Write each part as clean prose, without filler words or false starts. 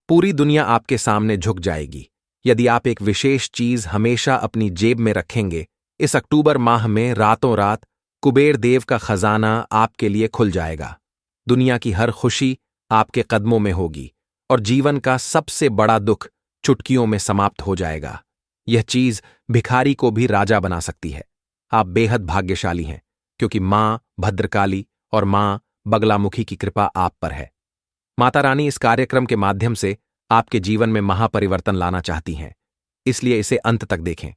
पूरी दुनिया आपके सामने झुक जाएगी यदि आप एक विशेष चीज हमेशा अपनी जेब में रखेंगे। इस अक्टूबर माह में रातों रात कुबेर देव का खजाना आपके लिए खुल जाएगा। दुनिया की हर खुशी आपके कदमों में होगी और जीवन का सबसे बड़ा दुख चुटकियों में समाप्त हो जाएगा। यह चीज भिखारी को भी राजा बना सकती है। आप बेहद भाग्यशाली हैं क्योंकि मां भद्रकाली और मां बगलामुखी की कृपा आप पर है। माता रानी इस कार्यक्रम के माध्यम से आपके जीवन में महापरिवर्तन लाना चाहती हैं, इसलिए इसे अंत तक देखें।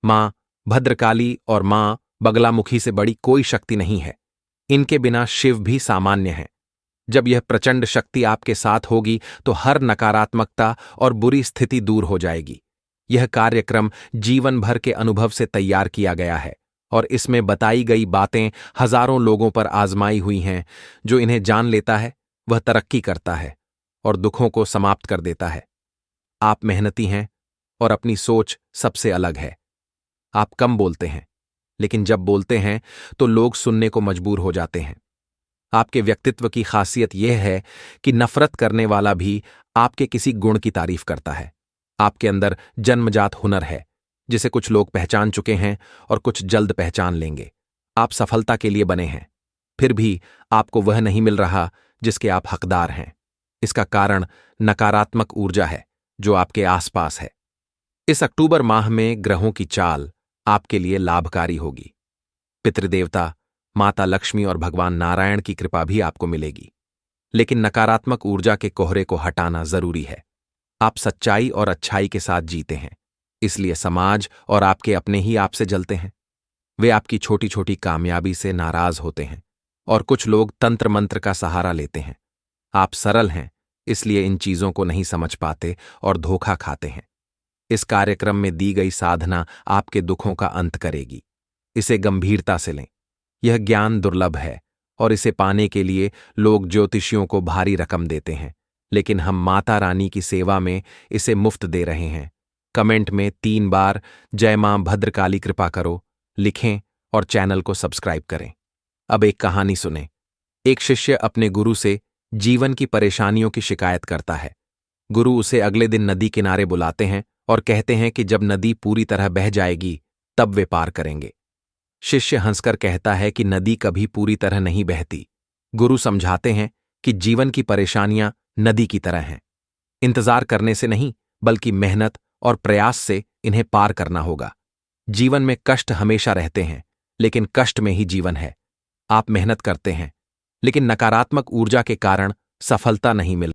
मां भद्रकाली और मां बगलामुखी से बड़ी कोई शक्ति नहीं है। इनके बिना शिव भी सामान्य हैं। जब यह प्रचंड शक्ति आपके साथ होगी तो हर नकारात्मकता और बुरी स्थिति दूर हो जाएगी। यह कार्यक्रम जीवन भर के अनुभव से तैयार किया गया है और इसमें बताई गई बातें हजारों लोगों पर आजमाई हुई हैं। जो इन्हें जान लेता है वह तरक्की करता है और दुखों को समाप्त कर देता है। आप मेहनती हैं और अपनी सोच सबसे अलग है। आप कम बोलते हैं, लेकिन जब बोलते हैं तो लोग सुनने को मजबूर हो जाते हैं। आपके व्यक्तित्व की खासियत यह है कि नफरत करने वाला भी आपके किसी गुण की तारीफ करता है। आपके अंदर जन्मजात हुनर है जिसे कुछ लोग पहचान चुके हैं और कुछ जल्द पहचान लेंगे। आप सफलता के लिए बने हैं, फिर भी आपको वह नहीं मिल रहा जिसके आप हकदार हैं। इसका कारण नकारात्मक ऊर्जा है जो आपके आसपास है। इस अक्टूबर माह में ग्रहों की चाल आपके लिए लाभकारी होगी। पितृदेवता माता लक्ष्मी और भगवान नारायण की कृपा भी आपको मिलेगी, लेकिन नकारात्मक ऊर्जा के कोहरे को हटाना जरूरी है। आप सच्चाई और अच्छाई के साथ जीते हैं, इसलिए समाज और आपके अपने ही आपसे जलते हैं। वे आपकी छोटी छोटी कामयाबी से नाराज होते हैं और कुछ लोग तंत्र मंत्र का सहारा लेते हैं। आप सरल हैं, इसलिए इन चीजों को नहीं समझ पाते और धोखा खाते हैं। इस कार्यक्रम में दी गई साधना आपके दुखों का अंत करेगी। इसे गंभीरता से लें। यह ज्ञान दुर्लभ है और इसे पाने के लिए लोग ज्योतिषियों को भारी रकम देते हैं, लेकिन हम माता रानी की सेवा में इसे मुफ्त दे रहे हैं। कमेंट में 3 बार जय मां भद्रकाली कृपा करो लिखें और चैनल को सब्सक्राइब करें। अब एक कहानी सुनें। एक शिष्य अपने गुरु से जीवन की परेशानियों की शिकायत करता है। गुरु उसे अगले दिन नदी किनारे बुलाते हैं और कहते हैं कि जब नदी पूरी तरह बह जाएगी तब वे पार करेंगे। शिष्य हंसकर कहता है कि नदी कभी पूरी तरह नहीं बहती। गुरु समझाते हैं कि जीवन की परेशानियां नदी की तरह हैं। इंतजार करने से नहीं, बल्कि मेहनत और प्रयास से इन्हें पार करना होगा। जीवन में कष्ट हमेशा रहते हैं, लेकिन कष्ट में ही जीवन है। आप मेहनत करते हैं, लेकिन नकारात्मक ऊर्जा के कारण सफलता नहीं मिलती।